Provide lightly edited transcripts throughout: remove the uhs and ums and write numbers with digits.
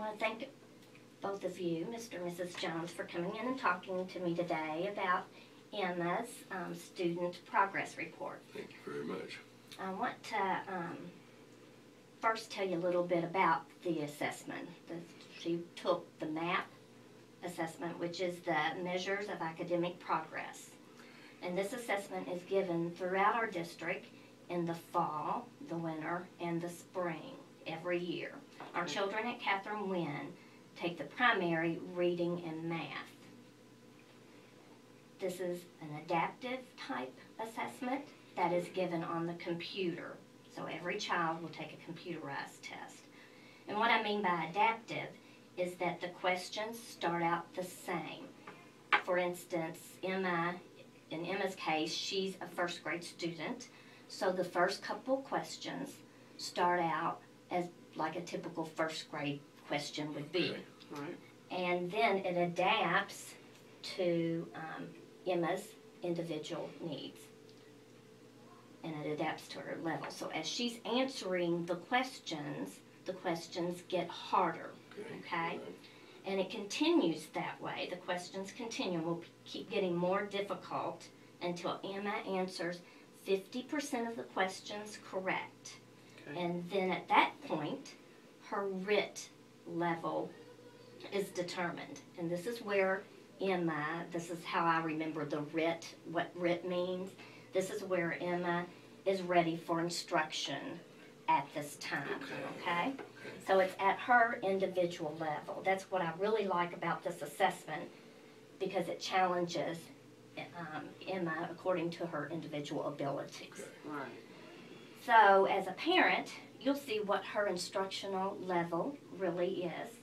want to thank both of you, Mr. and Mrs. Jones, for coming in and talking to me today about Emma's student progress report. Thank you very much. I want to first tell you a little bit about the assessment. She took the MAP assessment, which is the Measures of Academic Progress. And this assessment is given throughout our district in the fall, the winter, and the spring every year. Our children at Catherine Wynn take the primary reading and math. This is an adaptive type assessment that is given on the computer. So every child will take a computerized test. And what I mean by adaptive is that the questions start out the same. For instance, in Emma's case, she's a first grade student, so the first couple questions start out as like a typical first grade question would be. Okay. Right. And then it adapts to Emma's individual needs. And it adapts to her level. So as she's answering the questions get harder, okay? Right. And it continues that way. The questions continue. We'll keep getting more difficult until Emma answers 50% of the questions correct. Okay. And then at that point, her RIT level is determined. And this is where Emma, this is how I remember the RIT, what RIT means. This is where Emma is ready for instruction at this time, okay? So it's at her individual level. That's what I really like about this assessment, because it challenges Emma according to her individual abilities. Okay. Right. So as a parent, you'll see what her instructional level really is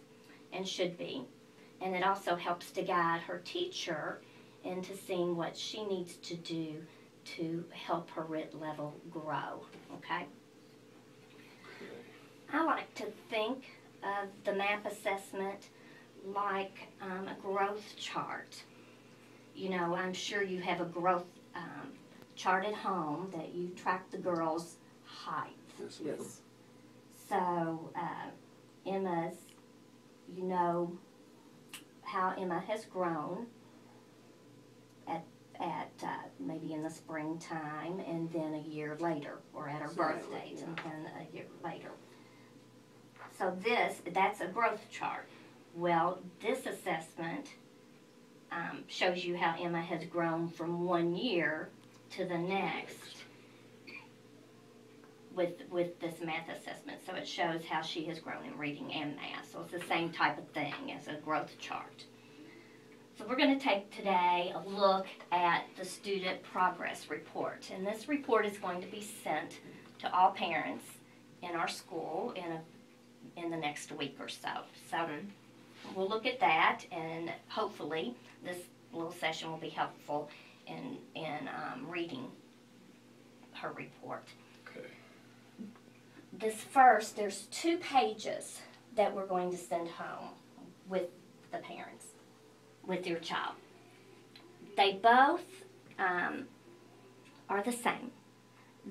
and should be. And it also helps to guide her teacher into seeing what she needs to do to help her RIT level grow, okay? I like to think of the MAP assessment like a growth chart. You know, I'm sure you have a growth chart at home that you track the girls' height. Yes, ma'am. Yes. So Emma's, you know how Emma has grown at maybe in the springtime and then a year later, or at her birth date and then a year later. So that's a growth chart. Well, this assessment shows you how Emma has grown from one year to the next with this math assessment. So it shows how she has grown in reading and math. So it's the same type of thing as a growth chart. So we're going to take today a look at the student progress report. And this report is going to be sent to all parents in our school in the next week or so. So we'll look at that, and hopefully this little session will be helpful in reading her report. Okay. There's 2 pages that we're going to send home with the parents, with your child. They both are the same.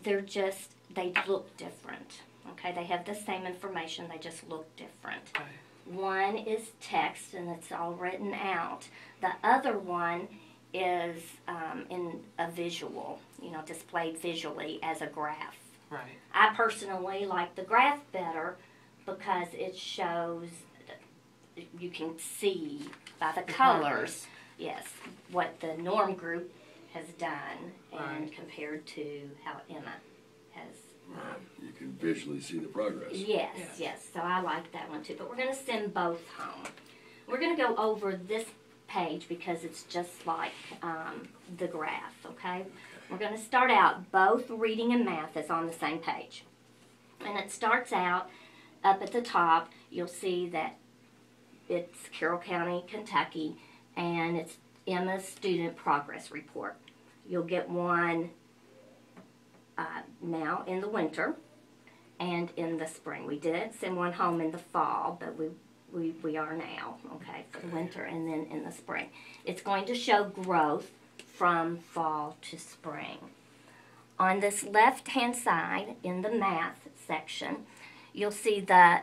They look different. Okay, they have the same information, they just look different. Okay. One is text and it's all written out. The other one is in a visual, displayed visually as a graph. Right. I personally like the graph better because it shows, you can see by the colors, yes, what the norm group has done and compared to how Emma has. You can visually see the progress. Yes. So I like that one too. But we're going to send both home. We're going to go over this page because it's just like the graph, okay? We're going to start out, both reading and math is on the same page. And it starts out up at the top. You'll see that it's Carroll County, Kentucky, and it's Emma's student progress report. You'll get one now in the winter and in the spring. We didn't send one home in the fall, but we are now, okay, for the winter and then in the spring. It's going to show growth from fall to spring. On this left-hand side, in the math section, you'll see the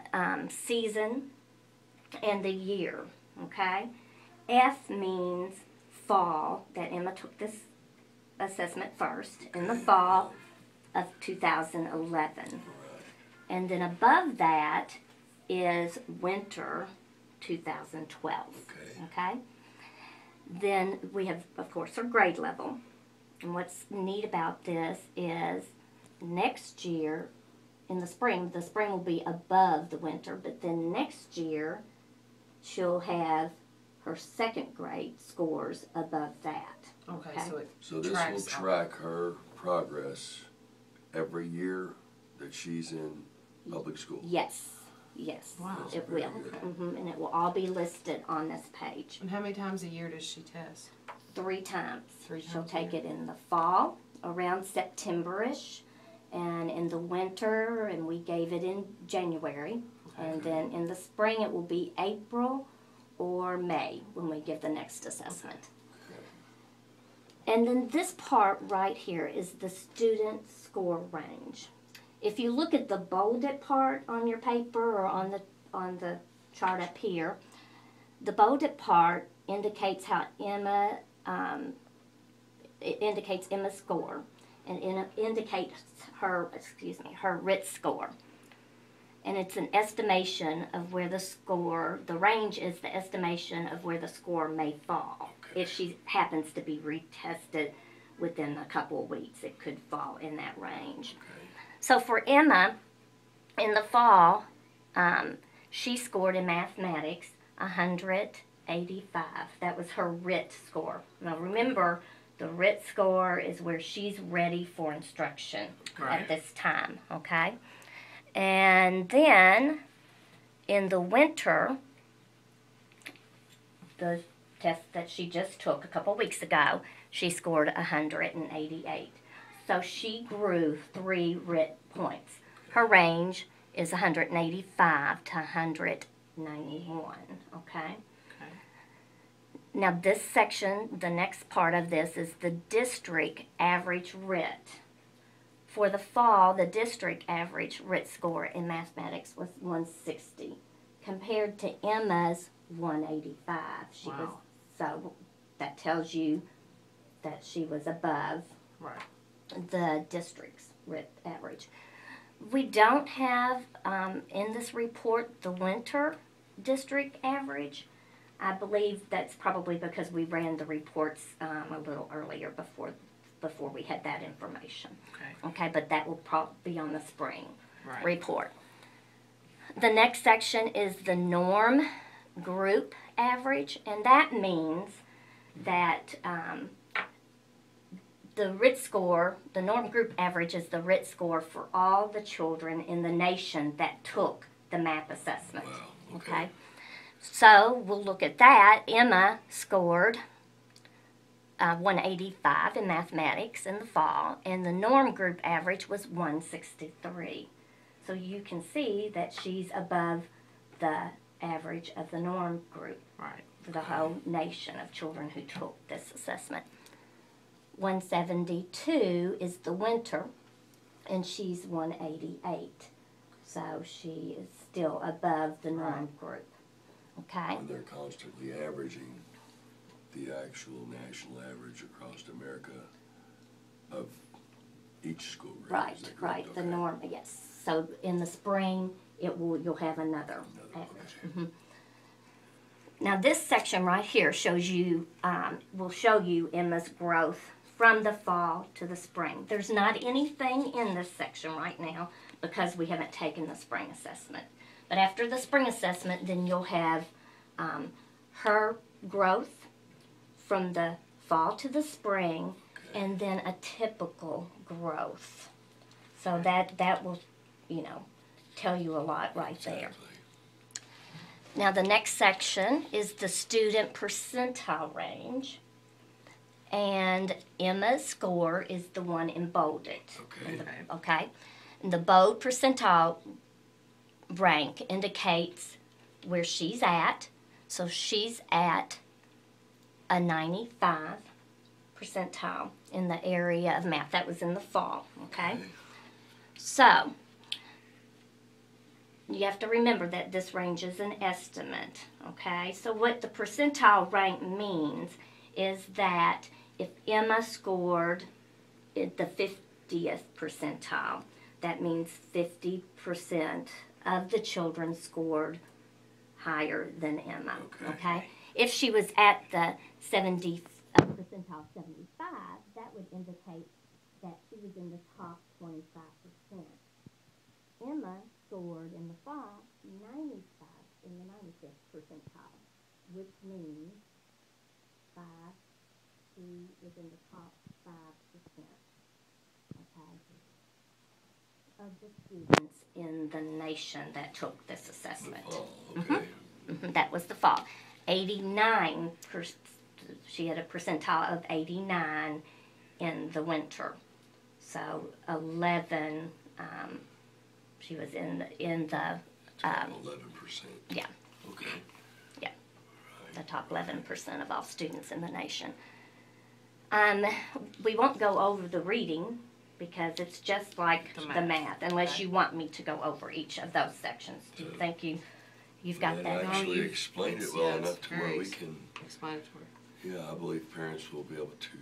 season and the year, okay? F means fall, that Emma took this assessment first, in the fall of 2011. And then above that is winter 2012, okay? Then we have, of course, our grade level. And what's neat about this is next year, in the spring will be above the winter, but then next year she'll have her second grade scores above that. Okay, so this will track her progress every year that she's in public school. Yes. Wow. It will. And it will all be listed on this page. And how many times a year does she test? 3 times. She'll times take it in the fall, around September-ish, and in the winter, and we gave it in January. And then in the spring, it will be April or May when we give the next assessment. And then this part right here is the student score range. If you look at the bolded part on your paper or on the chart up here, the bolded part indicates how Emma, it indicates Emma's score, and it indicates her RIT score. And it's an estimation of where the score, the range is the estimation of where the score may fall. If she happens to be retested within a couple of weeks, it could fall in that range. So for Emma, in the fall, she scored in mathematics 185. That was her RIT score. Now remember, the RIT score is where she's ready for instruction at this time, okay? And then in the winter, the test that she just took a couple weeks ago, she scored 188. So she grew 3 RIT points. Her range is 185 to 191, okay? Now this section, the next part of this is the district average RIT. For the fall, the district average RIT score in mathematics was 160 compared to Emma's 185. So that tells you that she was above the district's RIT average. We don't have in this report the winter district average. I believe that's probably because we ran the reports a little earlier before we had that information. Okay, but that will probably be on the spring report. The next section is the norm group average, and that means that the RIT score, the norm group average is the RIT score for all the children in the nation that took the math assessment. Wow. Okay. So we'll look at that. Emma scored 185 in mathematics in the fall, and the norm group average was 163. So you can see that she's above the average of the norm group for the whole nation of children who took this assessment. 172 is the winter, and she's 188. So she is still above the norm group. Okay. And they're constantly averaging the actual national average across America of each school grade. Right. Okay. The norm, yes. So in the spring, you'll have another average. Now this section right here shows you, will show you Emma's growth from the fall to the spring. There's not anything in this section right now because we haven't taken the spring assessment. But after the spring assessment, then you'll have her growth from the fall to the spring, and then a typical growth. So that will, tell you a lot right there. Now the next section is the student percentile range, and Emma's score is the one in bolded. Okay. And the bold percentile rank indicates where she's at. So she's at a 95 percentile in the area of math. That was in the fall, okay? So you have to remember that this range is an estimate, okay? So what the percentile rank means is that if Emma scored at the 50th percentile, that means 50% of the children scored higher than Emma, okay? If she was at the 70th percentile 75, that would indicate that she was in the top 25%. Emma scored in the fall 95 in the 95th percentile, which means she was in the top 5%, okay, of the students in the nation that took this assessment. Oh, okay. That was the fall. 89%, she had a percentile of 89 in the winter. So 11, she was in the 11%. Yeah. Okay. Yeah. Right. The top 11% of all students in the nation. We won't go over the reading because it's just like the math, unless you want me to go over each of those sections. Do you think you've got that? Actually explained it well enough to where we can. Explanatory. Yeah, I believe parents will be able to.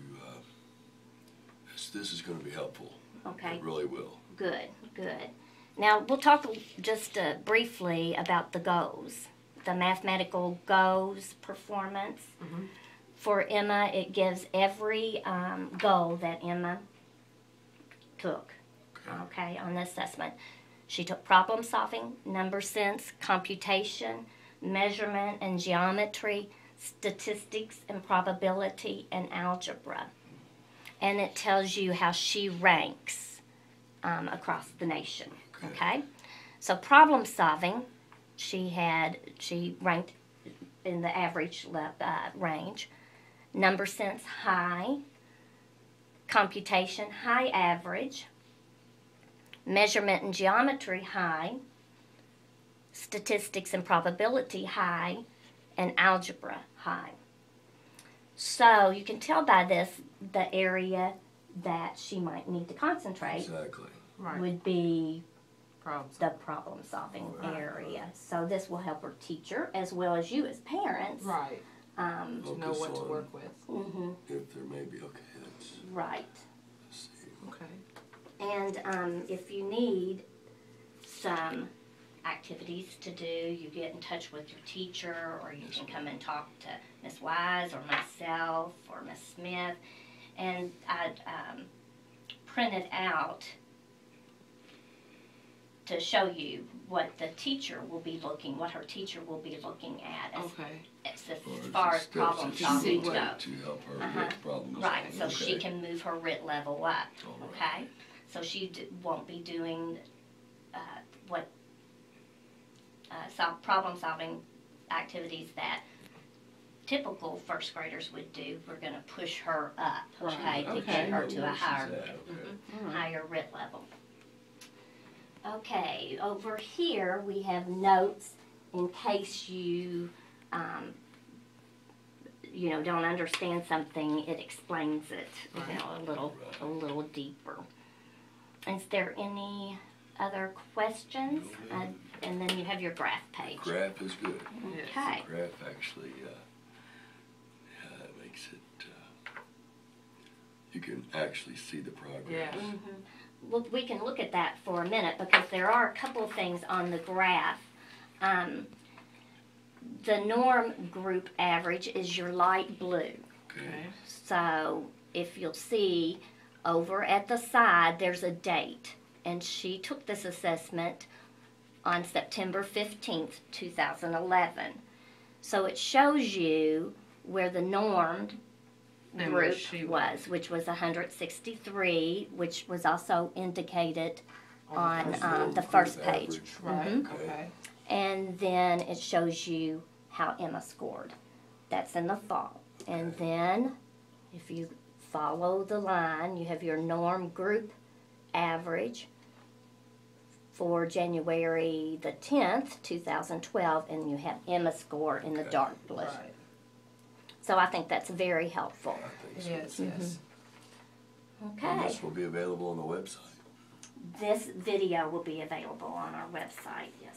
This is going to be helpful. Okay. It really will. Good, good. Now, we'll talk just briefly about the goals, the mathematical goals performance. Mm-hmm. For Emma, it gives every goal that Emma took, okay, on the assessment. She took problem solving, number sense, computation, measurement and geometry, statistics and probability, and algebra. And it tells you how she ranks across the nation, okay? So problem solving, she ranked in the average range. Number sense, high. Computation, high average. Measurement and geometry, high. Statistics and probability, high. And algebra, high. So you can tell by this the area that she might need to concentrate would be the problem solving area. So this will help her teacher as well as you as parents. Right. To know what to work with. Mm-hmm. If there may be, okay, that's. Right. Let's see. Okay. And if you need some activities to do, you get in touch with your teacher, or you can come and talk to Miss Wise or myself or Miss Smith. And I printed out to show you what the teacher will be looking, what her teacher will be looking at as far as problem solving goes. To help her with problems. Right, so she can move her RIT level up, okay? So she won't be doing problem solving activities that typical first graders would do. We're going to push her up, okay, to get her to a higher RIT level. Okay, over here we have notes in case you, don't understand something. It explains it, a little deeper. Is there any other questions? And then you have your graph page. The graph is good. Okay. The graph actually, it makes it. You can actually see the progress. Yeah. Mm-hmm. Well, we can look at that for a minute because there are a couple of things on the graph. The norm group average is your light blue. Okay. So if you'll see over at the side, there's a date. And she took this assessment on September 15th, 2011. So it shows you where the normed group was, which was 163, which was also indicated on the first page. Right. Okay. And then it shows you how Emma scored. That's in the fall. And then if you follow the line, you have your norm group average for January the 10th, 2012, and you have Emma's score in the dark blue. Right. So I think that's very helpful. I think so. Yes. Okay. And this will be available on the website. This video will be available on our website, yes.